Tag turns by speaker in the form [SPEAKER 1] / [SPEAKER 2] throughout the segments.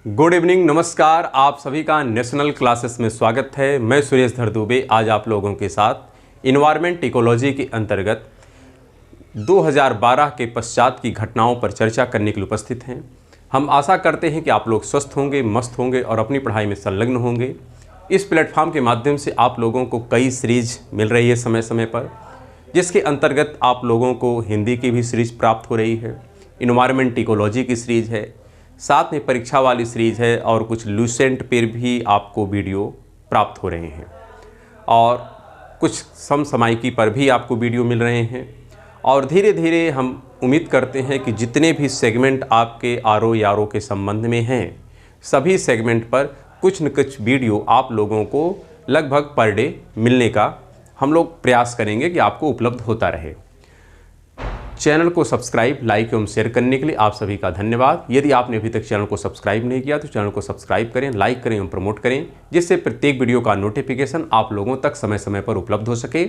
[SPEAKER 1] Good evening, नमस्कार। आप सभी का नेशनल क्लासेस में स्वागत है। मैं सुरेश धर दुबे आज आप लोगों के साथ इन्वायरमेंट इकोलॉजी के अंतर्गत 2012 के पश्चात की घटनाओं पर चर्चा करने के लिए उपस्थित हैं। हम आशा करते हैं कि आप लोग स्वस्थ होंगे, मस्त होंगे और अपनी पढ़ाई में संलग्न होंगे। इस प्लेटफॉर्म के माध्यम से आप लोगों को कई सीरीज मिल रही है समय समय पर, जिसके अंतर्गत आप लोगों को हिंदी की भी सीरीज प्राप्त हो रही है, इन्वायरमेंट इकोलॉजी की सीरीज है, साथ में परीक्षा वाली सीरीज है और कुछ लूसेंट पर भी आपको वीडियो प्राप्त हो रहे हैं और कुछ समसामयिकी पर भी आपको वीडियो मिल रहे हैं। और धीरे धीरे हम उम्मीद करते हैं कि जितने भी सेगमेंट आपके आर.ओ. के संबंध में हैं, सभी सेगमेंट पर कुछ न कुछ वीडियो आप लोगों को लगभग पर डे मिलने का हम लोग प्रयास करेंगे कि आपको उपलब्ध होता रहे। चैनल को सब्सक्राइब, लाइक एवं शेयर करने के लिए आप सभी का धन्यवाद। यदि आपने अभी तक चैनल को सब्सक्राइब नहीं किया तो चैनल को सब्सक्राइब करें, लाइक करें एवं प्रमोट करें, जिससे प्रत्येक वीडियो का नोटिफिकेशन आप लोगों तक समय समय पर उपलब्ध हो सके।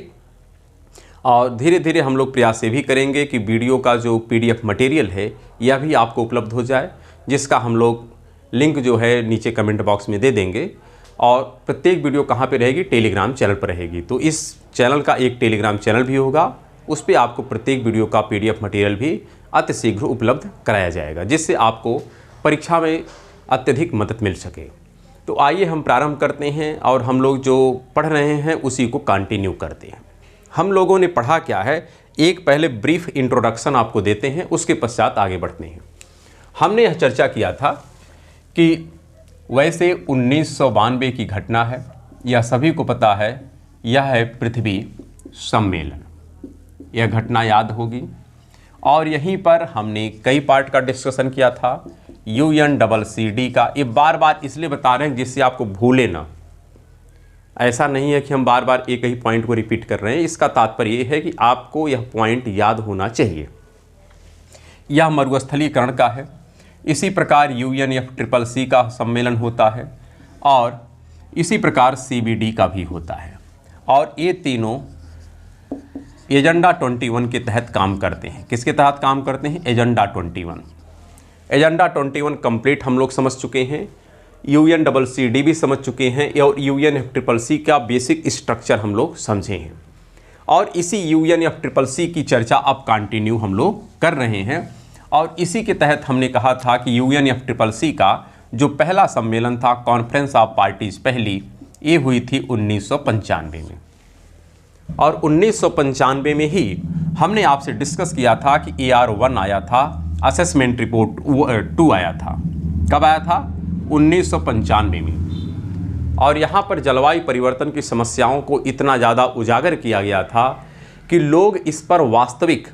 [SPEAKER 1] और धीरे धीरे हम लोग प्रयास ये भी करेंगे कि वीडियो का जो PDF मटेरियल है यह भी आपको उपलब्ध हो जाए, जिसका हम लोग लिंक जो है नीचे कमेंट बॉक्स में दे देंगे। और प्रत्येक वीडियो कहाँ पर रहेगी? टेलीग्राम चैनल पर रहेगी। तो इस चैनल का एक टेलीग्राम चैनल भी होगा, उस पर आपको प्रत्येक वीडियो का PDF मटेरियल भी अतिशीघ्र उपलब्ध कराया जाएगा, जिससे आपको परीक्षा में अत्यधिक मदद मिल सके। तो आइए हम प्रारंभ करते हैं और हम लोग जो पढ़ रहे हैं उसी को कंटिन्यू करते हैं। हम लोगों ने पढ़ा क्या है, एक पहले ब्रीफ इंट्रोडक्शन आपको देते हैं, उसके पश्चात आगे बढ़ते हैं। हमने यह चर्चा किया था कि वैसे 1992 की घटना है, यह सभी को पता है, यह है पृथ्वी सम्मेलन। यह घटना याद होगी और यहीं पर हमने कई पार्ट का डिस्कशन किया था। UNCCD का, ये बार बार इसलिए बता रहे हैं जिससे आपको भूले ना। ऐसा नहीं है कि हम बार बार एक ही पॉइंट को रिपीट कर रहे हैं, इसका तात्पर्य यह है कि आपको यह पॉइंट याद होना चाहिए। यह मरुस्थलीकरण का है। इसी प्रकार UNFCCC का सम्मेलन होता है और इसी प्रकार CBD का भी होता है। और ये तीनों एजेंडा 21 के तहत काम करते हैं। किसके तहत काम करते हैं? एजेंडा 21। एजेंडा 21 कंप्लीट हम लोग समझ चुके हैं, UNCCD भी समझ चुके हैं और UNFCCC का बेसिक स्ट्रक्चर हम लोग समझे हैं। और इसी UNFCCC की चर्चा अब कंटिन्यू हम लोग कर रहे हैं। और इसी के तहत हमने कहा था कि UNFCCC का जो पहला सम्मेलन था, कॉन्फ्रेंस ऑफ पार्टीज पहली, ये हुई थी 1995 में। और 1995 में ही हमने आपसे डिस्कस किया था कि AR1 आया था, असेसमेंट रिपोर्ट 2 आया था। कब आया था? 1995 में। और यहाँ पर जलवायु परिवर्तन की समस्याओं को इतना ज़्यादा उजागर किया गया था कि लोग इस पर वास्तविक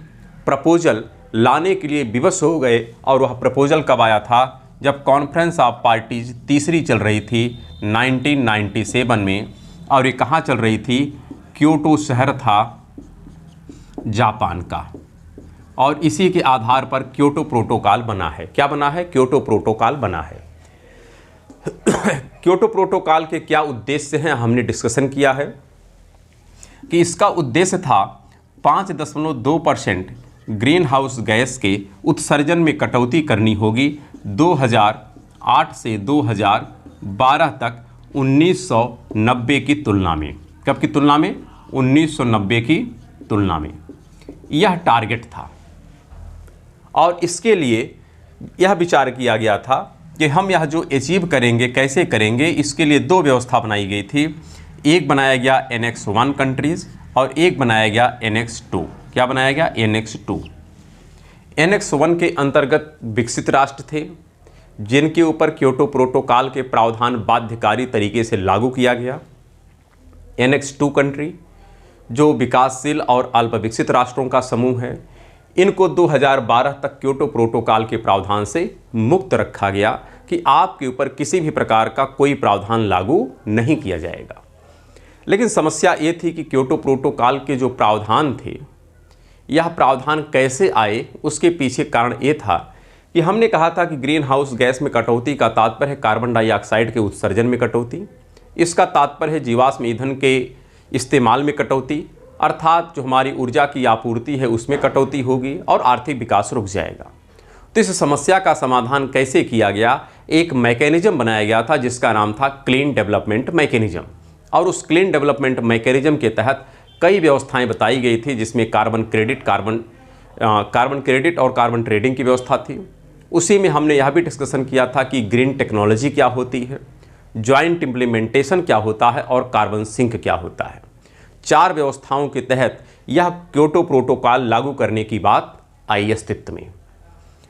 [SPEAKER 1] प्रपोजल लाने के लिए विवश हो गए। और वह प्रपोजल कब आया था? जब कॉन्फ्रेंस ऑफ पार्टीज तीसरी चल रही थी 1997 में। और ये कहाँ चल रही थी? क्योटो शहर था जापान का। और इसी के आधार पर क्योटो प्रोटोकॉल बना है। क्या बना है? क्योटो प्रोटोकॉल बना है। क्योटो प्रोटोकॉल के क्या उद्देश्य हैं, हमने डिस्कशन किया है कि इसका उद्देश्य था 5.2% ग्रीन हाउस गैस के उत्सर्जन में कटौती करनी होगी 2008 से 2012 तक 1990 की तुलना में। कब की तुलना में? 1990 की तुलना में। यह टारगेट था। और इसके लिए यह विचार किया गया था कि हम यह जो अचीव करेंगे कैसे करेंगे, इसके लिए 2 व्यवस्था बनाई गई थी। एक बनाया गया Annex 1 कंट्रीज़ और एक बनाया गया Annex 2। क्या बनाया गया? Annex 2। Annex 1 के अंतर्गत विकसित राष्ट्र थे, जिनके ऊपर क्योटो प्रोटोकॉल के प्रावधान बाध्यकारी तरीके से लागू किया गया। Annex 2 कंट्री जो विकासशील और अल्प विकसित राष्ट्रों का समूह है, इनको 2012 तक क्योटो प्रोटोकॉल के प्रावधान से मुक्त रखा गया कि आपके ऊपर किसी भी प्रकार का कोई प्रावधान लागू नहीं किया जाएगा। लेकिन समस्या ये थी कि क्योटो प्रोटोकॉल के जो प्रावधान थे, यह प्रावधान कैसे आए, उसके पीछे कारण ये था कि हमने कहा था कि ग्रीन हाउस गैस में कटौती का तात्पर्य है कार्बन डाइऑक्साइड के उत्सर्जन में कटौती। इसका तात्पर्य है जीवाश्म ईंधन के इस्तेमाल में कटौती, अर्थात जो हमारी ऊर्जा की आपूर्ति है उसमें कटौती होगी और आर्थिक विकास रुक जाएगा। तो इस समस्या का समाधान कैसे किया गया? एक मैकेनिज्म बनाया गया था जिसका नाम था क्लीन डेवलपमेंट मैकेनिज्म। और उस क्लीन डेवलपमेंट मैकेनिज्म के तहत कई व्यवस्थाएं बताई गई थी, जिसमें कार्बन क्रेडिट और कार्बन ट्रेडिंग की व्यवस्था थी। उसी में हमने यह भी डिस्कशन किया था कि ग्रीन टेक्नोलॉजी क्या होती है, जॉइंट इम्प्लीमेंटेशन क्या होता है और कार्बन सिंक क्या होता है। 4 व्यवस्थाओं के तहत यह क्योटो प्रोटोकॉल लागू करने की बात आई अस्तित्व में।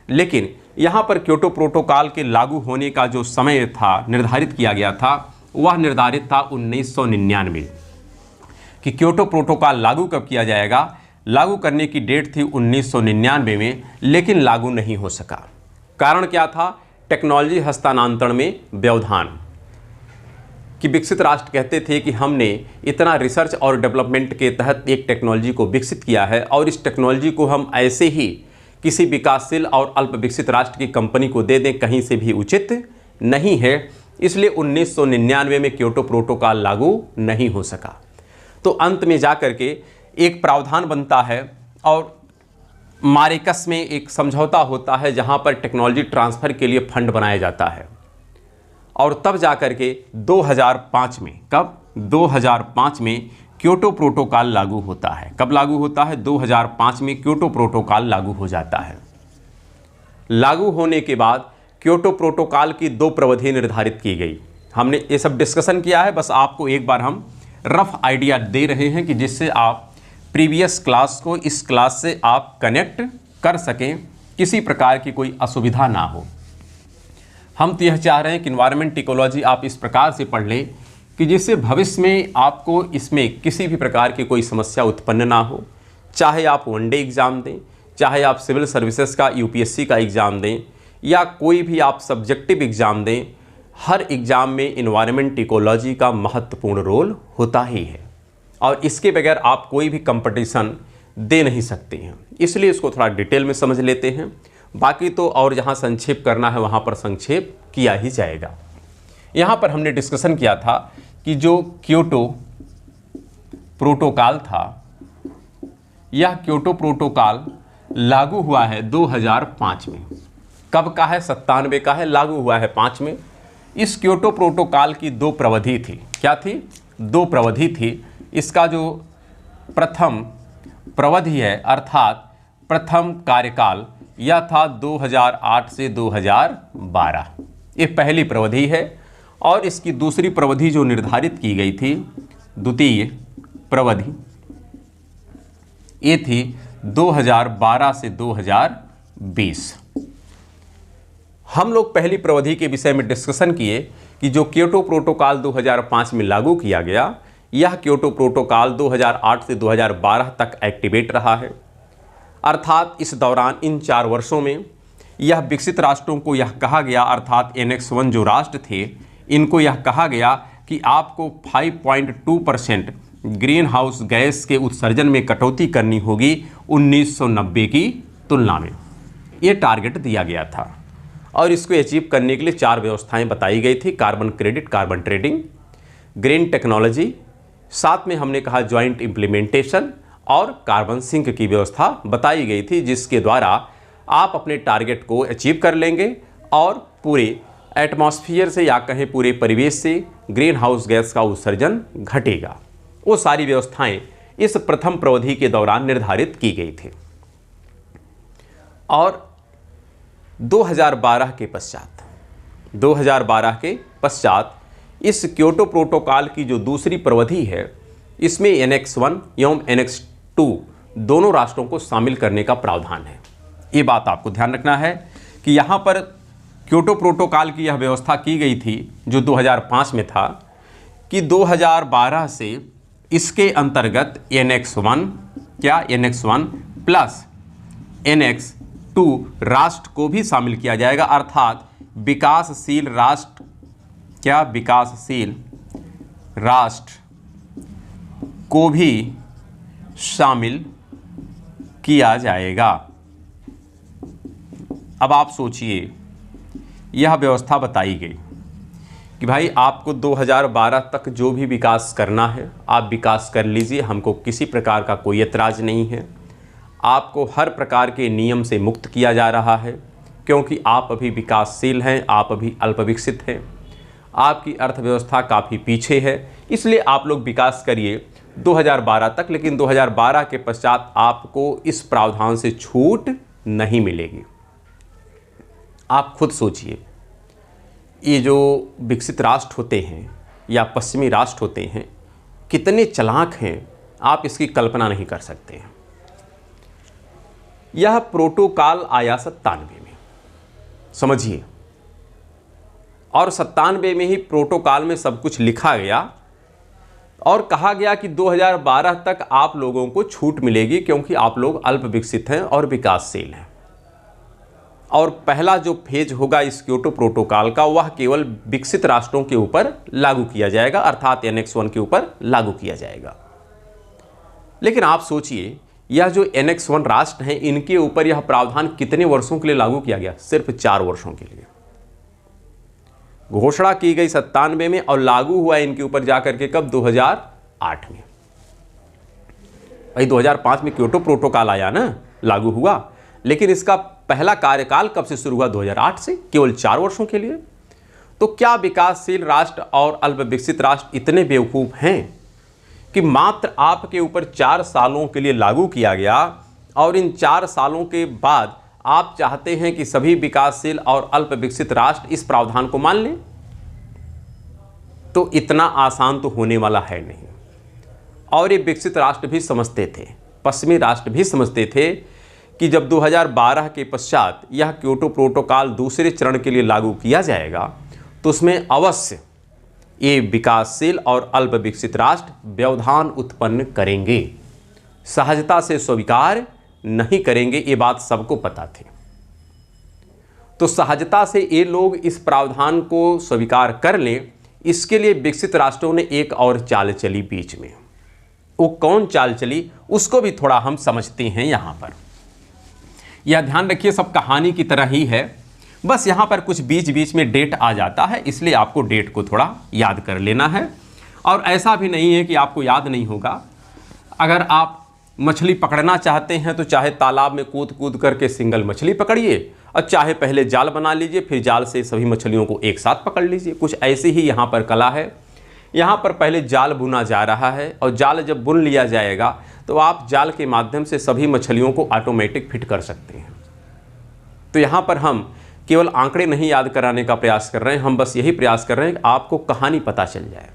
[SPEAKER 1] लेकिन यहाँ पर क्योटो प्रोटोकॉल के लागू होने का जो समय था निर्धारित किया गया था, वह निर्धारित था 1999 कि क्योटो प्रोटोकॉल लागू कब किया जाएगा। लागू करने की डेट थी 1999 में, लेकिन लागू नहीं हो सका। कारण क्या था? टेक्नोलॉजी हस्तांतरण में व्यवधान। कि विकसित राष्ट्र कहते थे कि हमने इतना रिसर्च और डेवलपमेंट के तहत एक टेक्नोलॉजी को विकसित किया है और इस टेक्नोलॉजी को हम ऐसे ही किसी विकासशील और अल्प विकसित राष्ट्र की कंपनी को दे दें, कहीं से भी उचित नहीं है। इसलिए 1999 में क्योटो प्रोटोकॉल लागू नहीं हो सका। तो अंत में जाकर के एक प्रावधान बनता है और मारेकस में एक समझौता होता है जहां पर टेक्नोलॉजी ट्रांसफ़र के लिए फंड बनाया जाता है। और तब जाकर के 2005 में, कब? 2005 में क्योटो प्रोटोकॉल लागू होता है। कब लागू होता है? 2005 में क्योटो प्रोटोकॉल लागू हो जाता है। लागू होने के बाद क्योटो प्रोटोकॉल की 2 प्रविधि निर्धारित की गई। हमने ये सब डिस्कशन किया है, बस आपको एक बार हम रफ आइडिया दे रहे हैं कि जिससे आप प्रीवियस क्लास को इस क्लास से आप कनेक्ट कर सकें, किसी प्रकार की कोई असुविधा ना हो। हम तो यह चाह रहे हैं कि इन्वायरमेंट इकोलॉजी आप इस प्रकार से पढ़ लें कि जिससे भविष्य में आपको इसमें किसी भी प्रकार की कोई समस्या उत्पन्न ना हो। चाहे आप वनडे एग्ज़ाम दें, चाहे आप सिविल सर्विसेज का यूपीएससी का एग्ज़ाम दें, या कोई भी आप सब्जेक्टिव एग्ज़ाम दें, हर एग्ज़ाम में इन्वायरमेंट इकोलॉजी का महत्वपूर्ण रोल होता ही है और इसके बगैर आप कोई भी कंपटीशन दे नहीं सकते हैं। इसलिए इसको थोड़ा डिटेल में समझ लेते हैं। बाकी तो और जहाँ संक्षेप करना है वहाँ पर संक्षेप किया ही जाएगा। यहाँ पर हमने डिस्कशन किया था कि जो क्योटो प्रोटोकॉल था, यह क्योटो प्रोटोकॉल लागू हुआ है 2005 में। कब का है? 97 का है, लागू हुआ है 5 में। इस क्योटो प्रोटोकॉल की 2 प्रविधि थी। क्या थी? 2 प्रविधि थी। इसका जो प्रथम प्रविधि है अर्थात प्रथम कार्यकाल, यह था 2008 से 2012। ये पहली प्रविधि है। और इसकी दूसरी प्रविधि जो निर्धारित की गई थी, द्वितीय प्रविधि, ये थी 2012 से 2020। हम लोग पहली प्रविधि के विषय में डिस्कशन किए कि जो क्योटो प्रोटोकॉल 2005 में लागू किया गया, यह क्योटो प्रोटोकॉल 2008 से 2012 तक एक्टिवेट रहा है। अर्थात इस दौरान इन 4 वर्षों में यह विकसित राष्ट्रों को यह कहा गया, अर्थात एनेक्स 1 जो राष्ट्र थे, इनको यह कहा गया कि आपको 5.2% ग्रीन हाउस गैस के उत्सर्जन में कटौती करनी होगी 1990 की तुलना में। ये टारगेट दिया गया था और इसको अचीव करने के लिए 4 व्यवस्थाएं बताई गई थी: carbon credit, carbon trading, green technology, साथ में हमने कहा जॉइंट इम्प्लीमेंटेशन और कार्बन सिंक की व्यवस्था बताई गई थी, जिसके द्वारा आप अपने टारगेट को अचीव कर लेंगे और पूरे एटमॉस्फेयर से या कहें पूरे परिवेश से ग्रीन हाउस गैस का उत्सर्जन घटेगा। वो सारी व्यवस्थाएं इस प्रथम प्रविधि के दौरान निर्धारित की गई थी। और 2012 के पश्चात इस क्योटो प्रोटोकॉल की जो दूसरी प्रविधि है, इसमें एनेक्स 1 एवं एनेक्स 2 दोनों राष्ट्रों को शामिल करने का प्रावधान है। ये बात आपको ध्यान रखना है कि यहाँ पर क्योटो प्रोटोकॉल की यह व्यवस्था की गई थी जो 2005 में था कि 2012 से इसके अंतर्गत एनेक्स 1 प्लस एनेक्स 2 राष्ट्र को भी शामिल किया जाएगा, अर्थात विकासशील राष्ट्र को भी शामिल किया जाएगा। अब आप सोचिए, यह व्यवस्था बताई गई कि भाई आपको 2012 तक जो भी विकास करना है आप विकास कर लीजिए, हमको किसी प्रकार का कोई ऐतराज़ नहीं है। आपको हर प्रकार के नियम से मुक्त किया जा रहा है। क्योंकि आप अभी विकासशील हैं, आप अभी अल्प विकसित हैं, आपकी अर्थव्यवस्था काफ़ी पीछे है, इसलिए आप लोग विकास करिए 2012 तक, लेकिन 2012 के पश्चात आपको इस प्रावधान से छूट नहीं मिलेगी। आप खुद सोचिए, ये जो विकसित राष्ट्र होते हैं या पश्चिमी राष्ट्र होते हैं कितने चालाक हैं, आप इसकी कल्पना नहीं कर सकते हैं। यह प्रोटोकॉल आया 97 में, समझिए, और 97 में ही प्रोटोकॉल में सब कुछ लिखा गया और कहा गया कि 2012 तक आप लोगों को छूट मिलेगी क्योंकि आप लोग अल्प विकसित हैं और विकासशील हैं। और पहला जो फेज होगा इस क्योटो प्रोटोकॉल का वह केवल विकसित राष्ट्रों के ऊपर लागू किया जाएगा, अर्थात एनेक्स 1 के ऊपर लागू किया जाएगा। लेकिन आप सोचिए, यह जो एनेक्स 1 राष्ट्र हैं इनके ऊपर यह प्रावधान कितने वर्षों के लिए लागू किया गया? सिर्फ 4 वर्षों के लिए। घोषणा की गई 97 में और लागू हुआ इनके ऊपर जाकर के कब? 2008 में। भाई 2005 में क्योटो प्रोटोकॉल आया ना, लागू हुआ, लेकिन इसका पहला कार्यकाल कब से शुरू हुआ? 2008 से, केवल 4 वर्षों के लिए। तो क्या विकासशील राष्ट्र और अल्प विकसित राष्ट्र इतने बेवकूफ हैं कि मात्र आपके ऊपर 4 सालों के लिए लागू किया गया और इन 4 सालों के बाद आप चाहते हैं कि सभी विकासशील और अल्प विकसित राष्ट्र इस प्रावधान को मान लें? तो इतना आसान तो होने वाला है नहीं। और ये विकसित राष्ट्र भी समझते थे, पश्चिमी राष्ट्र भी समझते थे कि जब 2012 के पश्चात यह क्योटो प्रोटोकॉल दूसरे चरण के लिए लागू किया जाएगा तो उसमें अवश्य ये विकासशील और अल्प विकसित राष्ट्र व्यवधान उत्पन्न करेंगे, सहजता से स्वीकार नहीं करेंगे, ये बात सबको पता थी। तो सहजता से ये लोग इस प्रावधान को स्वीकार कर लें, इसके लिए विकसित राष्ट्रों ने एक और चाल चली बीच में। वो कौन चाल चली उसको भी थोड़ा हम समझते हैं। यहाँ पर यह ध्यान रखिए, सब कहानी की तरह ही है, बस यहाँ पर कुछ बीच बीच में डेट आ जाता है, इसलिए आपको डेट को थोड़ा याद कर लेना है। और ऐसा भी नहीं है कि आपको याद नहीं होगा। अगर आप मछली पकड़ना चाहते हैं तो चाहे तालाब में कूद कूद करके सिंगल मछली पकड़िए और चाहे पहले जाल बना लीजिए, फिर जाल से सभी मछलियों को एक साथ पकड़ लीजिए। कुछ ऐसी ही यहाँ पर कला है। यहाँ पर पहले जाल बुना जा रहा है और जाल जब बुन लिया जाएगा तो आप जाल के माध्यम से सभी मछलियों को ऑटोमेटिक फिट कर सकते हैं। तो यहाँ पर हम केवल आंकड़े नहीं याद कराने का प्रयास कर रहे हैं, हम बस यही प्रयास कर रहे हैं कि आपको कहानी पता चल जाए।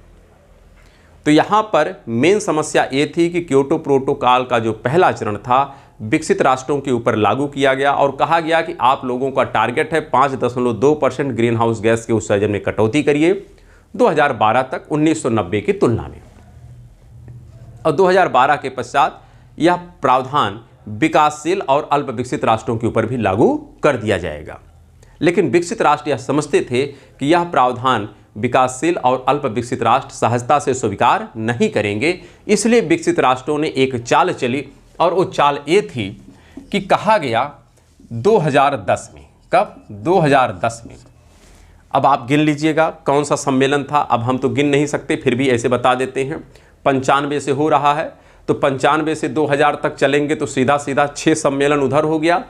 [SPEAKER 1] तो यहाँ पर मेन समस्या ये थी कि क्योटो प्रोटोकॉल का जो पहला चरण था विकसित राष्ट्रों के ऊपर लागू किया गया और कहा गया कि आप लोगों का टारगेट है 5.2% ग्रीन हाउस गैस के उत्सर्जन में कटौती करिए 2012 तक 1990 की तुलना में। और 2012 के पश्चात यह प्रावधान विकासशील और अल्प विकसित राष्ट्रों के ऊपर भी लागू कर दिया जाएगा। लेकिन विकसित राष्ट्र यह समझते थे कि यह प्रावधान विकासशील और अल्प विकसित राष्ट्र सहजता से स्वीकार नहीं करेंगे, इसलिए विकसित राष्ट्रों ने एक चाल चली और वो चाल ये थी कि कहा गया 2010 में, कब? 2010 में। अब आप गिन लीजिएगा कौन सा सम्मेलन था। अब हम तो गिन नहीं सकते, फिर भी ऐसे बता देते हैं। 95 से हो रहा है तो 95 से 2000 तक चलेंगे तो सीधा सीधा 6 सम्मेलन उधर हो गया,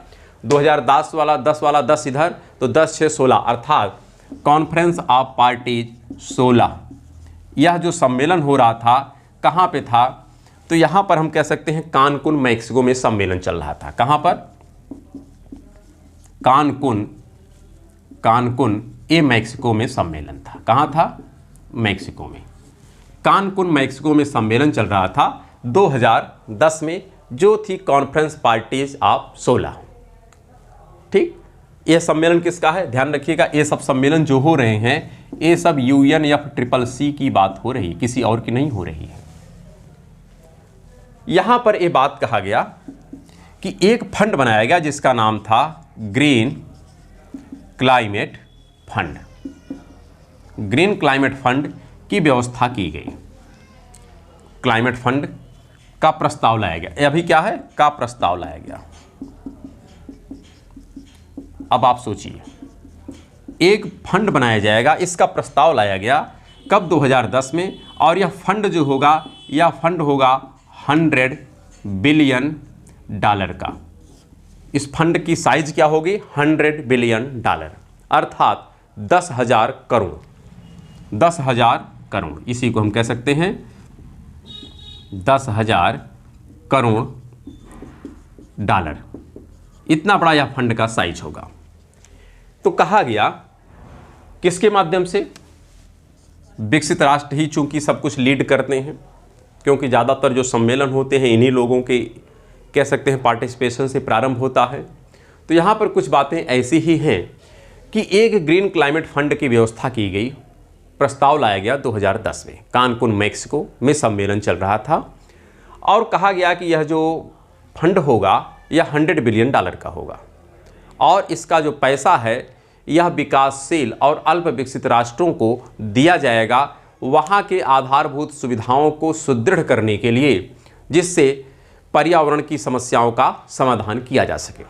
[SPEAKER 1] 2010 वाला 10 इधर, तो 10 6 16, अर्थात कॉन्फ्रेंस ऑफ पार्टीज 16। यह जो सम्मेलन हो रहा था कहाँ पे था? तो यहाँ पर हम कह सकते हैं कानकुन मैक्सिको में सम्मेलन चल रहा था। कहाँ पर? कानकुन ये मैक्सिको में सम्मेलन था। कहाँ था? मैक्सिको में। कानकुन मैक्सिको में सम्मेलन चल रहा था 2010 में, जो थी कॉन्फ्रेंस पार्टीज ऑफ 16। ठीक, यह सम्मेलन किसका है? ध्यान रखिएगा, ये सब सम्मेलन जो हो रहे हैं ये सब UNFCCC की बात हो रही, किसी और की नहीं हो रही है। यहां पर यह बात कहा गया कि एक फंड बनाया गया जिसका नाम था green climate fund. Green climate fund की व्यवस्था की गई। क्लाइमेट फंड का प्रस्ताव लाया गया। अभी क्या है? का प्रस्ताव लाया गया। अब आप सोचिए, एक फंड बनाया जाएगा, इसका प्रस्ताव लाया गया कब? 2010 में। और यह फंड जो होगा, यह फंड होगा $100 बिलियन का। इस फंड की साइज क्या होगी? $100 बिलियन, अर्थात 10,000 करोड़। 10,000 करोड़, इसी को हम कह सकते हैं 10,000 करोड़ डॉलर। इतना बड़ा यह फंड का साइज होगा। तो कहा गया किसके माध्यम से? विकसित राष्ट्र ही चूंकि सब कुछ लीड करते हैं, क्योंकि ज़्यादातर जो सम्मेलन होते हैं इन्हीं लोगों के कह सकते हैं पार्टिसिपेशन से प्रारंभ होता है। तो यहाँ पर कुछ बातें ऐसी ही हैं कि एक ग्रीन क्लाइमेट फंड की व्यवस्था की गई। प्रस्ताव लाया गया 2010 में, कानकुन मैक्सिको में सम्मेलन चल रहा था और कहा गया कि यह जो फंड होगा यह $100 बिलियन का होगा और इसका जो पैसा है यह विकासशील और अल्प विकसित राष्ट्रों को दिया जाएगा वहाँ के आधारभूत सुविधाओं को सुदृढ़ करने के लिए, जिससे पर्यावरण की समस्याओं का समाधान किया जा सके।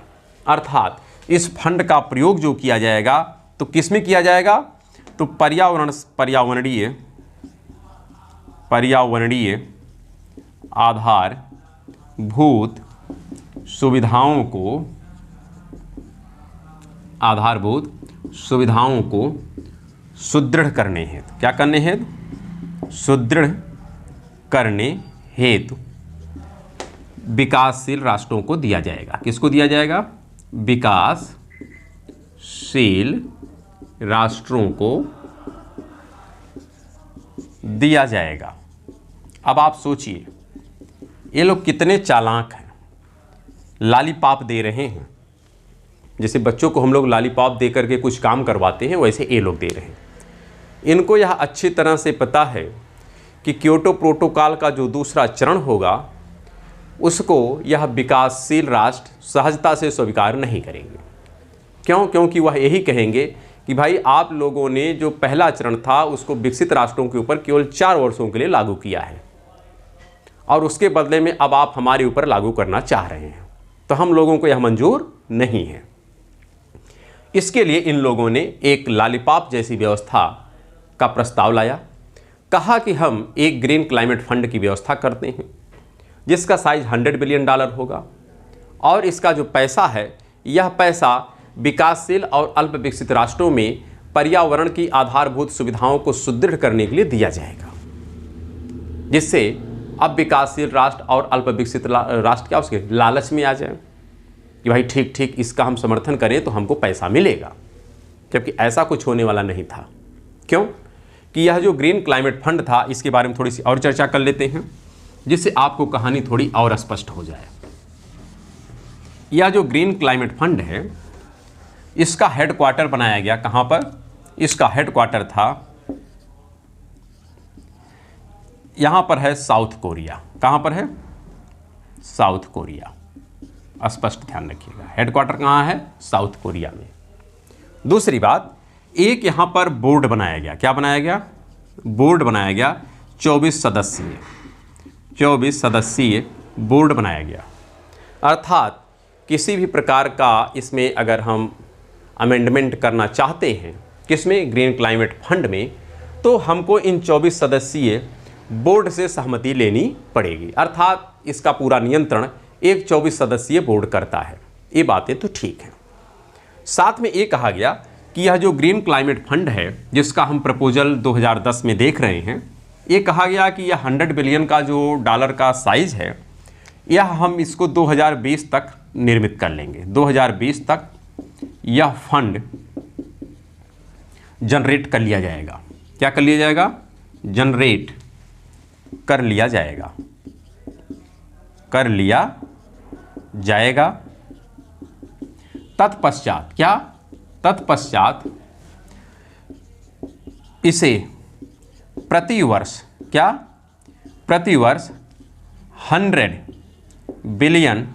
[SPEAKER 1] अर्थात इस फंड का प्रयोग जो किया जाएगा तो किस में किया जाएगा? तो पर्यावरणीय आधारभूत सुविधाओं को सुदृढ़ करने हेतु, क्या करने हेतु? सुदृढ़ करने हेतु विकासशील राष्ट्रों को दिया जाएगा। किसको दिया जाएगा? विकासशील राष्ट्रों को दिया जाएगा। अब आप सोचिए ये लोग कितने चालाक हैं, लॉलीपॉप दे रहे हैं। जैसे बच्चों को हम लोग लॉलीपॉप दे करके कुछ काम करवाते हैं, वैसे ये लोग दे रहे हैं। इनको यह अच्छी तरह से पता है कि क्योटो प्रोटोकॉल का जो दूसरा चरण होगा उसको यह विकासशील राष्ट्र सहजता से स्वीकार नहीं करेंगे। क्यों? क्योंकि वह यही कहेंगे कि भाई आप लोगों ने जो पहला चरण था उसको विकसित राष्ट्रों के ऊपर केवल 4 वर्षों के लिए लागू किया है और उसके बदले में अब आप हमारे ऊपर लागू करना चाह रहे हैं, तो हम लोगों को यह मंजूर नहीं है। इसके लिए इन लोगों ने एक लॉलीपॉप जैसी व्यवस्था का प्रस्ताव लाया। कहा कि हम एक ग्रीन क्लाइमेट फंड की व्यवस्था करते हैं जिसका साइज $100 बिलियन होगा और इसका जो पैसा है यह पैसा विकासशील और अल्प विकसित राष्ट्रों में पर्यावरण की आधारभूत सुविधाओं को सुदृढ़ करने के लिए दिया जाएगा, जिससे अब विकासशील राष्ट्र और अल्प विकसित राष्ट्र क्या उसके लालच में आ जाए कि भाई ठीक ठीक इसका हम समर्थन करें तो हमको पैसा मिलेगा, जबकि ऐसा कुछ होने वाला नहीं था। क्यों? कि यह जो ग्रीन क्लाइमेट फंड था इसके बारे में थोड़ी सी और चर्चा कर लेते हैं, जिससे आपको कहानी थोड़ी और स्पष्ट हो जाए। यह जो ग्रीन क्लाइमेट फंड है इसका हेडक्वार्टर बनाया गया कहाँ पर? इसका हेडक्वार्टर था यहाँ पर है साउथ कोरिया। कहाँ पर है? South Korea. स्पष्ट ध्यान रखिएगा, हेडक्वार्टर कहाँ है? साउथ कोरिया में। दूसरी बात, एक यहाँ पर बोर्ड बनाया गया। क्या बनाया गया? बोर्ड बनाया गया। 24 सदस्यीय बोर्ड बनाया गया। अर्थात किसी भी प्रकार का इसमें अगर हम अमेंडमेंट करना चाहते हैं किसमें? ग्रीन क्लाइमेट फंड में, तो हमको इन 24 सदस्यीय बोर्ड से सहमति लेनी पड़ेगी। अर्थात इसका पूरा नियंत्रण एक 24 सदस्यीय बोर्ड करता है। ये बातें तो ठीक हैं। साथ में ये कहा गया कि यह जो ग्रीन क्लाइमेट फंड है जिसका हम प्रपोजल 2010 में देख रहे हैं, ये कहा गया कि यह $100 बिलियन का जो डॉलर का साइज है यह हम इसको 2020 तक निर्मित कर लेंगे। 2020 तक यह फंड जनरेट कर लिया जाएगा। क्या कर लिया जाएगा? जनरेट कर लिया जाएगा। कर लिया जाएगा। तत्पश्चात क्या? तत्पश्चात इसे प्रतिवर्ष क्या? प्रतिवर्ष $100 बिलियन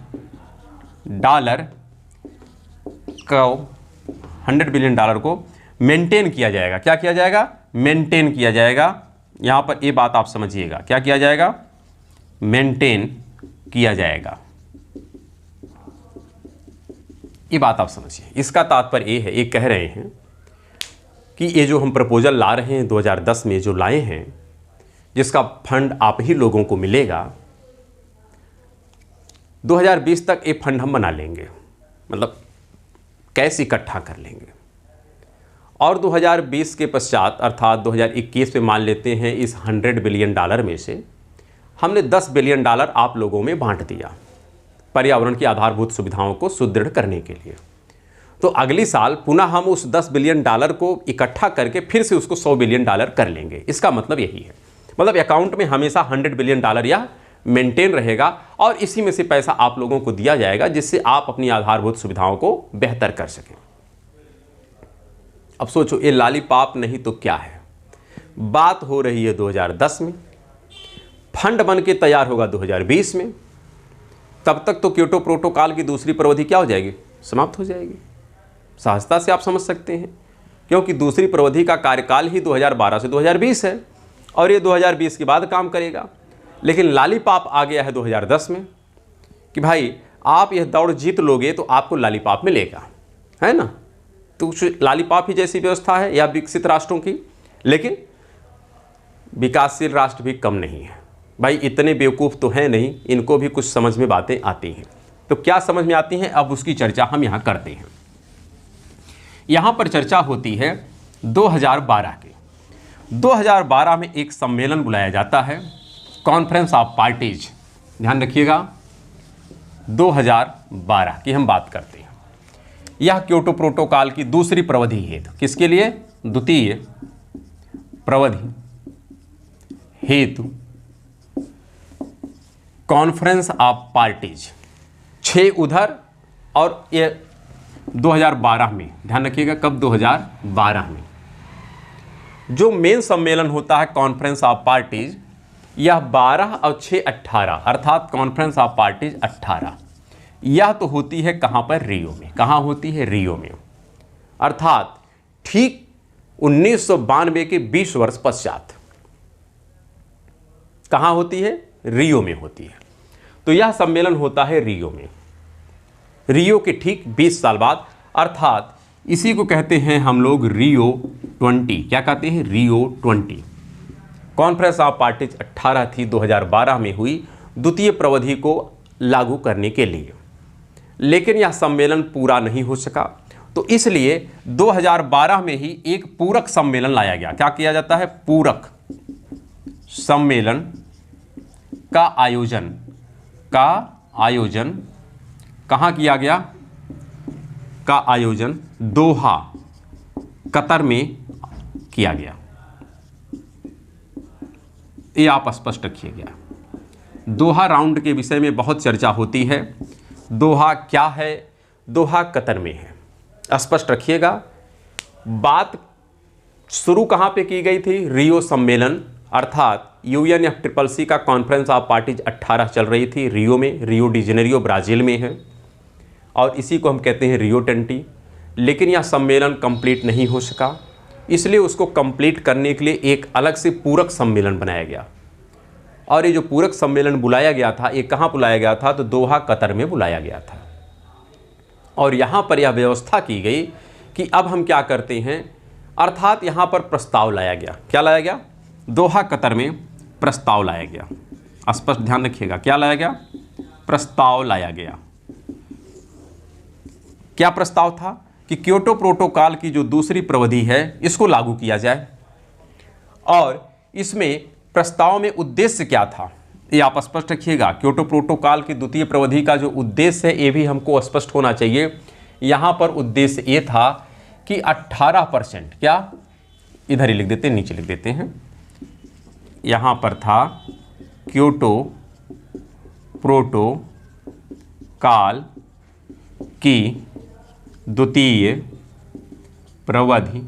[SPEAKER 1] को मेंटेन किया जाएगा। क्या किया जाएगा? मेंटेन किया जाएगा। यहाँ पर ये बात आप समझिएगा, क्या किया जाएगा? मेंटेन किया जाएगा। ये बात आप समझिए। इसका तात्पर्य ये है, ये कह रहे हैं कि ये जो हम प्रपोजल ला रहे हैं 2010 में जो लाए हैं, जिसका फंड आप ही लोगों को मिलेगा, 2020 तक ये फंड हम बना लेंगे। मतलब कैश इकट्ठा कर लेंगे। और 2020 के पश्चात अर्थात 2021 में मान लेते हैं इस $100 बिलियन में से हमने $10 बिलियन आप लोगों में बांट दिया पर्यावरण की आधारभूत सुविधाओं को सुदृढ़ करने के लिए। तो अगली साल पुनः हम उस $10 बिलियन को इकट्ठा करके फिर से उसको $100 बिलियन कर लेंगे। इसका मतलब यही है, मतलब अकाउंट में हमेशा $100 बिलियन यह मेंटेन रहेगा और इसी में से पैसा आप लोगों को दिया जाएगा जिससे आप अपनी आधारभूत सुविधाओं को बेहतर कर सकें। अब सोचो, ये लॉलीपॉप नहीं तो क्या है। बात हो रही है 2010 में, फंड बन के तैयार होगा 2020 में। तब तक तो क्योटो प्रोटोकॉल की दूसरी प्रवधि क्या हो जाएगी, समाप्त हो जाएगी। सहजता से आप समझ सकते हैं, क्योंकि दूसरी प्रवधि का कार्यकाल ही 2012 से 2020 है और ये 2020 के बाद काम करेगा। लेकिन लॉलीपॉप आ गया है 2010 में कि भाई आप यह दौड़ जीत लोगे तो आपको लॉलीपॉप मिलेगा, है ना। तो कुछ लॉलीपॉप ही जैसी व्यवस्था है या विकसित राष्ट्रों की, लेकिन विकासशील राष्ट्र भी कम नहीं है भाई। इतने बेवकूफ़ तो हैं नहीं, इनको भी कुछ समझ में बातें आती हैं। तो क्या समझ में आती हैं, अब उसकी चर्चा हम यहाँ करते हैं। यहाँ पर चर्चा होती है 2012 की। 2012 में एक सम्मेलन बुलाया जाता है, कॉन्फ्रेंस ऑफ पार्टीज। ध्यान रखिएगा, 2012 की हम बात करते हैं। यह क्योटो प्रोटोकॉल की दूसरी प्रवधि हेतु, किसके लिए, द्वितीय प्रवधि हेतु कॉन्फ्रेंस ऑफ पार्टीज 6 उधर और ये 2012 में। ध्यान रखिएगा कब, 2012 में जो मेन सम्मेलन होता है कॉन्फ्रेंस ऑफ पार्टीज, यह 12 और 6 18 अर्थात कॉन्फ्रेंस ऑफ पार्टीज 18। यह तो होती है कहाँ पर, रियो में। कहाँ होती है, रियो में, अर्थात ठीक 1992 के 20 वर्ष पश्चात। कहाँ होती है, रियो में होती है। तो यह सम्मेलन होता है रियो में, रियो के ठीक 20 साल बाद, अर्थात इसी को कहते हैं हम लोग रियो 20। क्या कहते हैं, रियो 20। कॉन्फ्रेंस ऑफ पार्टीज 18 थी, 2012 में हुई द्वितीय प्रवधि को लागू करने के लिए। लेकिन यह सम्मेलन पूरा नहीं हो सका, तो इसलिए 2012 में ही एक पूरक सम्मेलन लाया गया। क्या किया जाता है, पूरक सम्मेलन का आयोजन कहाँ किया गया, का आयोजन दोहा कतर में किया गया। ये आप स्पष्ट रखिएगा। दोहा राउंड के विषय में बहुत चर्चा होती है। दोहा क्या है, दोहा कतर में है, स्पष्ट रखिएगा। बात शुरू कहाँ पे की गई थी, रियो सम्मेलन अर्थात UNFCCC का कॉन्फ्रेंस ऑफ पार्टीज 18 चल रही थी रियो में, रियो डी जेनेरियो ब्राज़ील में है और इसी को हम कहते हैं रियो 20। लेकिन यह सम्मेलन कंप्लीट नहीं हो सका, इसलिए उसको कंप्लीट करने के लिए एक अलग से पूरक सम्मेलन बनाया गया। और ये जो पूरक सम्मेलन बुलाया गया था, ये कहाँ बुलाया गया था, तो दोहा कतर में बुलाया गया था। और यहाँ पर यह व्यवस्था की गई कि अब हम क्या करते हैं, अर्थात यहाँ पर प्रस्ताव लाया गया। क्या लाया गया, दोहा कतर में प्रस्ताव लाया गया। स्पष्ट ध्यान रखिएगा, क्या लाया गया, प्रस्ताव लाया गया। क्या प्रस्ताव था कि क्योटो प्रोटोकॉल की जो दूसरी प्रवधि है इसको लागू किया जाए। और इसमें प्रस्ताव में उद्देश्य क्या था, ये आप स्पष्ट रखिएगा। क्योटो प्रोटोकॉल की द्वितीय प्रवधि का जो उद्देश्य है ये भी हमको स्पष्ट होना चाहिए। यहाँ पर उद्देश्य ये था कि 18%, क्या, इधर ही लिख देते हैं, नीचे लिख देते हैं। यहाँ पर था क्योटो प्रोटोकॉल की द्वितीय प्रवधि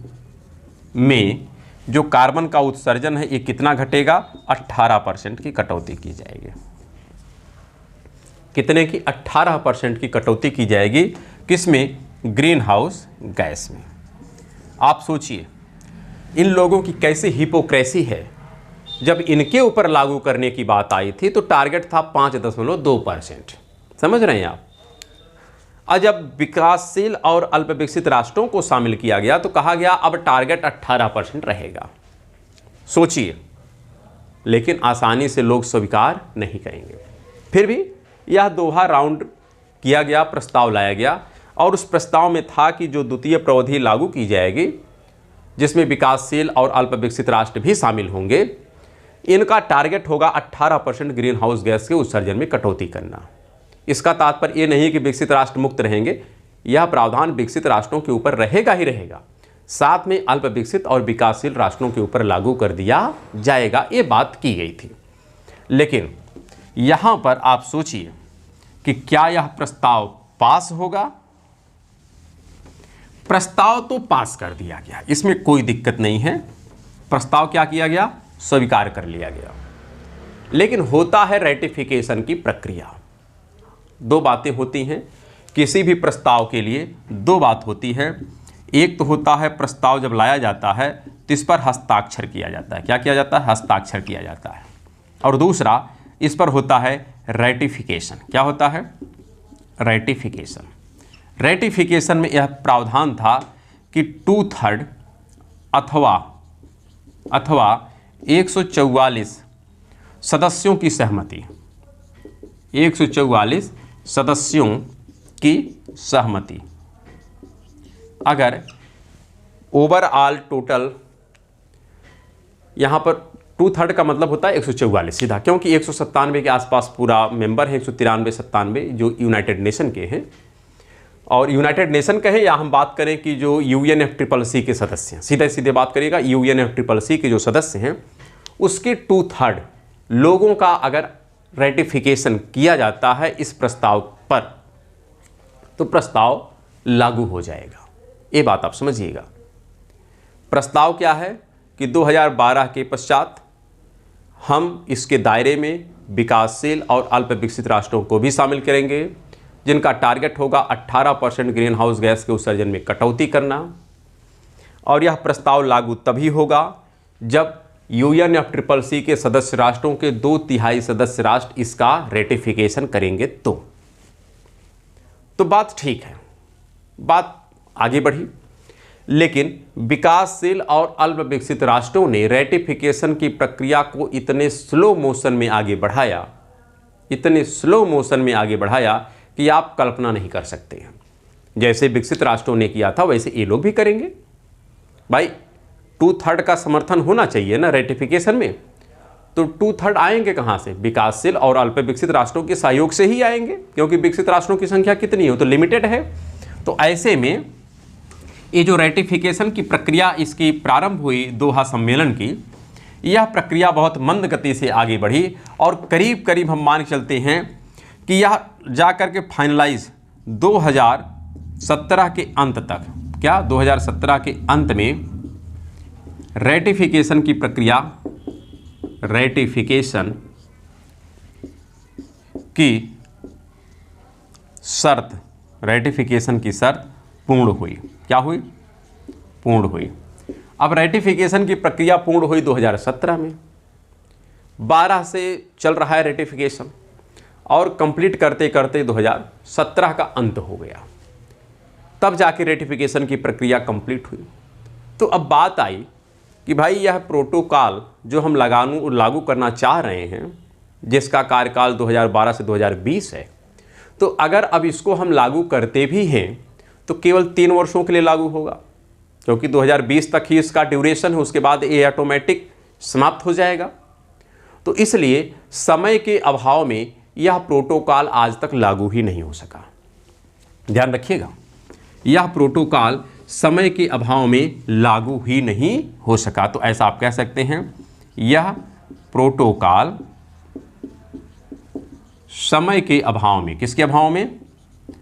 [SPEAKER 1] में जो कार्बन का उत्सर्जन है ये कितना घटेगा, 18% की कटौती की जाएगी। कितने की, 18% की कटौती की जाएगी। किसमें, ग्रीन हाउस गैस में। आप सोचिए इन लोगों की कैसी हिपोक्रेसी है। जब इनके ऊपर लागू करने की बात आई थी तो टारगेट था 5.2%। समझ रहे हैं आप। और जब विकासशील और अल्प विकसित राष्ट्रों को शामिल किया गया तो कहा गया अब टारगेट 18% रहेगा। सोचिए, लेकिन आसानी से लोग स्वीकार नहीं करेंगे। फिर भी यह दोहा राउंड किया गया, प्रस्ताव लाया गया और उस प्रस्ताव में था कि जो द्वितीय प्रवधि लागू की जाएगी, जिसमें विकासशील और अल्प विकसित राष्ट्र भी शामिल होंगे, इनका टारगेट होगा 18% ग्रीन हाउस गैस के उत्सर्जन में कटौती करना। इसका तात्पर्य ये नहीं कि विकसित राष्ट्र मुक्त रहेंगे, यह प्रावधान विकसित राष्ट्रों के ऊपर रहेगा ही रहेगा, साथ में अल्प विकसित और विकासशील राष्ट्रों के ऊपर लागू कर दिया जाएगा, ये बात की गई थी। लेकिन यहाँ पर आप सोचिए कि क्या यह प्रस्ताव पास होगा? प्रस्ताव तो पास कर दिया गया, इसमें कोई दिक्कत नहीं है। प्रस्ताव क्या किया गया? स्वीकार कर लिया गया। लेकिन होता है रेटिफिकेशन की प्रक्रिया। दो बातें होती हैं किसी भी प्रस्ताव के लिए, दो बात होती है। एक तो होता है प्रस्ताव जब लाया जाता है तो इस पर हस्ताक्षर किया जाता है। क्या किया जाता है? हस्ताक्षर किया जाता है। और दूसरा इस पर होता है रेटिफिकेशन। क्या होता है? रेटिफिकेशन। रेटिफिकेशन में यह प्रावधान था कि 2/3 अथवा 144 सदस्यों की सहमति, 144 सदस्यों की सहमति, अगर ओवरऑल टोटल, यहाँ पर 2/3 का मतलब होता है 144 सीधा, क्योंकि 197 के आसपास पूरा मेंबर है, 193-97 जो यूनाइटेड नेशन के हैं। और यूनाइटेड नेशन कहें या हम बात करें कि जो UNFCCC के सदस्य हैं, सीधे सीधे बात करिएगा, UNFCCC के जो सदस्य हैं उसके 2/3 लोगों का अगर रेटिफिकेशन किया जाता है इस प्रस्ताव पर, तो प्रस्ताव लागू हो जाएगा। ये बात आप समझिएगा। प्रस्ताव क्या है कि 2012 के पश्चात हम इसके दायरे में विकासशील और अल्प विकसित राष्ट्रों को भी शामिल करेंगे, जिनका टारगेट होगा 18% ग्रीन हाउस गैस के उत्सर्जन में कटौती करना। और यह प्रस्ताव लागू तभी होगा जब UNFCCC के सदस्य राष्ट्रों के 2/3 सदस्य राष्ट्र इसका रेटिफिकेशन करेंगे। तो बात ठीक है, बात आगे बढ़ी। लेकिन विकासशील और अल्प विकसित राष्ट्रों ने रेटिफिकेशन की प्रक्रिया को इतने स्लो मोशन में आगे बढ़ाया, इतने स्लो मोशन में आगे बढ़ाया कि आप कल्पना नहीं कर सकते हैं। जैसे विकसित राष्ट्रों ने किया था वैसे ये लोग भी करेंगे। भाई 2/3 का समर्थन होना चाहिए ना रेटिफिकेशन में, तो 2/3 आएंगे कहाँ से? विकासशील और अल्प विकसित राष्ट्रों के सहयोग से ही आएंगे, क्योंकि विकसित राष्ट्रों की संख्या कितनी है? तो लिमिटेड है। तो ऐसे में ये जो रेटिफिकेशन की प्रक्रिया इसकी प्रारंभ हुई दोहा सम्मेलन की, यह प्रक्रिया बहुत मंद गति से आगे बढ़ी और करीब करीब हम मान के चलते हैं कि यह जाकर के फाइनलाइज 2017 के अंत तक, क्या 2017 के अंत में रेटिफिकेशन की प्रक्रिया, रेटिफिकेशन की शर्त, रेटिफिकेशन की शर्त पूर्ण हुई। क्या हुई? पूर्ण हुई। अब रेटिफिकेशन की प्रक्रिया पूर्ण हुई 2017 में, 12 से चल रहा है रेटिफिकेशन और कंप्लीट करते करते 2017 का अंत हो गया, तब जाके रेटिफिकेशन की प्रक्रिया कंप्लीट हुई। तो अब बात आई कि भाई यह प्रोटोकॉल जो हम लागू करना चाह रहे हैं, जिसका कार्यकाल 2012 से 2020 है, तो अगर अब इसको हम लागू करते भी हैं तो केवल 3 वर्षों के लिए लागू होगा, क्योंकि 2020 तक ही इसका ड्यूरेशन है, उसके बाद ये ऑटोमेटिक समाप्त हो जाएगा। तो इसलिए समय के अभाव में यह प्रोटोकॉल आज तक लागू ही नहीं हो सका। ध्यान रखिएगा, यह प्रोटोकॉल समय के अभाव में लागू ही नहीं हो सका। तो ऐसा आप कह सकते हैं, यह प्रोटोकॉल समय के अभाव में, किसके अभाव में?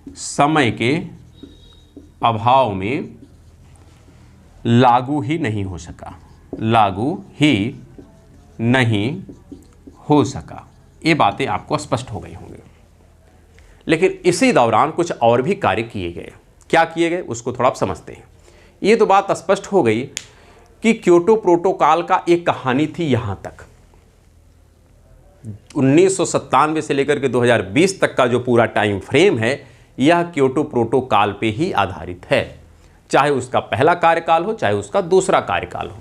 [SPEAKER 1] समय के अभाव में लागू ही नहीं हो सका, लागू ही नहीं हो सका। ये बातें आपको स्पष्ट हो गई होंगी। लेकिन इसी दौरान कुछ और भी कार्य किए गए। क्या किए गए उसको थोड़ा आप समझते हैं। ये तो बात स्पष्ट हो गई कि क्योटो प्रोटोकॉल का एक कहानी थी यहाँ तक। 1997 से लेकर के 2020 तक का जो पूरा टाइम फ्रेम है, यह क्योटो प्रोटोकॉल पे ही आधारित है, चाहे उसका पहला कार्यकाल हो चाहे उसका दूसरा कार्यकाल हो।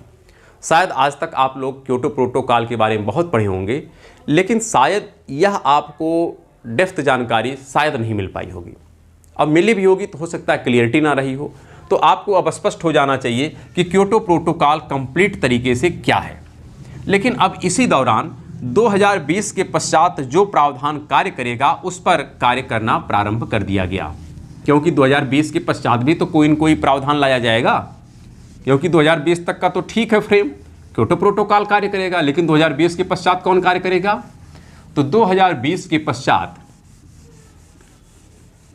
[SPEAKER 1] शायद आज तक आप लोग क्योटो प्रोटोकॉल के बारे में बहुत पढ़े होंगे, लेकिन शायद यह आपको डेप्थ जानकारी शायद नहीं मिल पाई होगी। अब मिली भी होगी तो हो सकता है क्लियरिटी ना रही हो, तो आपको अब स्पष्ट हो जाना चाहिए कि क्योटो प्रोटोकॉल कंप्लीट तरीके से क्या है। लेकिन अब इसी दौरान 2020 के पश्चात जो प्रावधान कार्य करेगा उस पर कार्य करना प्रारंभ कर दिया गया, क्योंकि 2020 के पश्चात भी तो कोई न कोई प्रावधान लाया जाएगा, क्योंकि 2020 तक का तो ठीक है फ्रेम, क्योटो प्रोटोकॉल कार्य करेगा, लेकिन 2020 के पश्चात कौन कार्य करेगा? तो 2020 के पश्चात,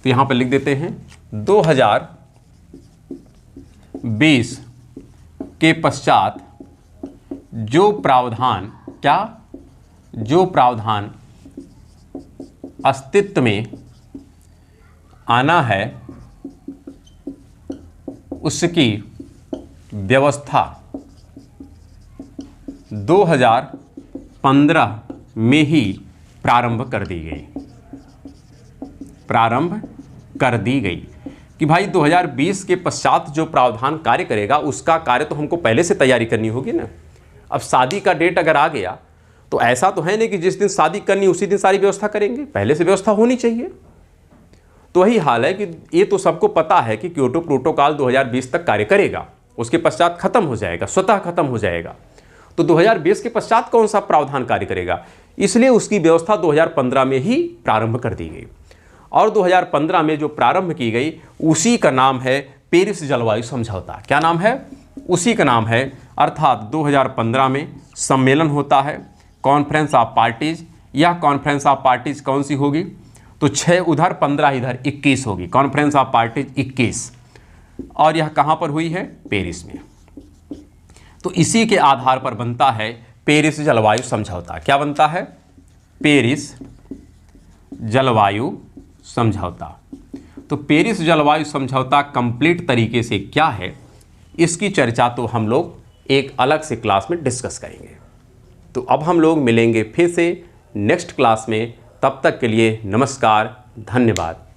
[SPEAKER 1] तो यहां पर लिख देते हैं 2020 के पश्चात जो प्रावधान, क्या, जो प्रावधान अस्तित्व में आना है उसकी व्यवस्था 2015 में ही प्रारंभ कर दी गई, प्रारंभ कर दी गई कि भाई 2020 के पश्चात जो प्रावधान कार्य करेगा उसका कार्य तो हमको पहले से तैयारी करनी होगी ना। अब शादी का डेट अगर आ गया तो ऐसा तो है नहीं कि जिस दिन शादी करनी उसी दिन सारी व्यवस्था करेंगे, पहले से व्यवस्था होनी चाहिए। तो वही हाल है कि ये तो सबको पता है कि क्योटो प्रोटोकॉल 2020 तक कार्य करेगा, उसके पश्चात खत्म हो जाएगा, स्वतः खत्म हो जाएगा। तो 2020 के पश्चात कौन सा प्रावधान कार्य करेगा, इसलिए उसकी व्यवस्था 2015 में ही प्रारंभ कर दी गई। और 2015 में जो प्रारंभ की गई उसी का नाम है पेरिस जलवायु समझौता। क्या नाम है? उसी का नाम है, अर्थात 2015 में सम्मेलन होता है, कॉन्फ्रेंस ऑफ पार्टीज। यह कॉन्फ्रेंस ऑफ पार्टीज कौन सी होगी? तो 6 उधर 15 इधर 21 होगी, कॉन्फ्रेंस ऑफ पार्टीज 21। और यह कहाँ पर हुई है? पेरिस में। तो इसी के आधार पर बनता है पेरिस जलवायु समझौता। क्या बनता है? पेरिस जलवायु समझौता। तो पेरिस जलवायु समझौता कंप्लीट तरीके से क्या है, इसकी चर्चा तो हम लोग एक अलग से क्लास में डिस्कस करेंगे। तो अब हम लोग मिलेंगे फिर से नेक्स्ट क्लास में। तब तक के लिए नमस्कार, धन्यवाद।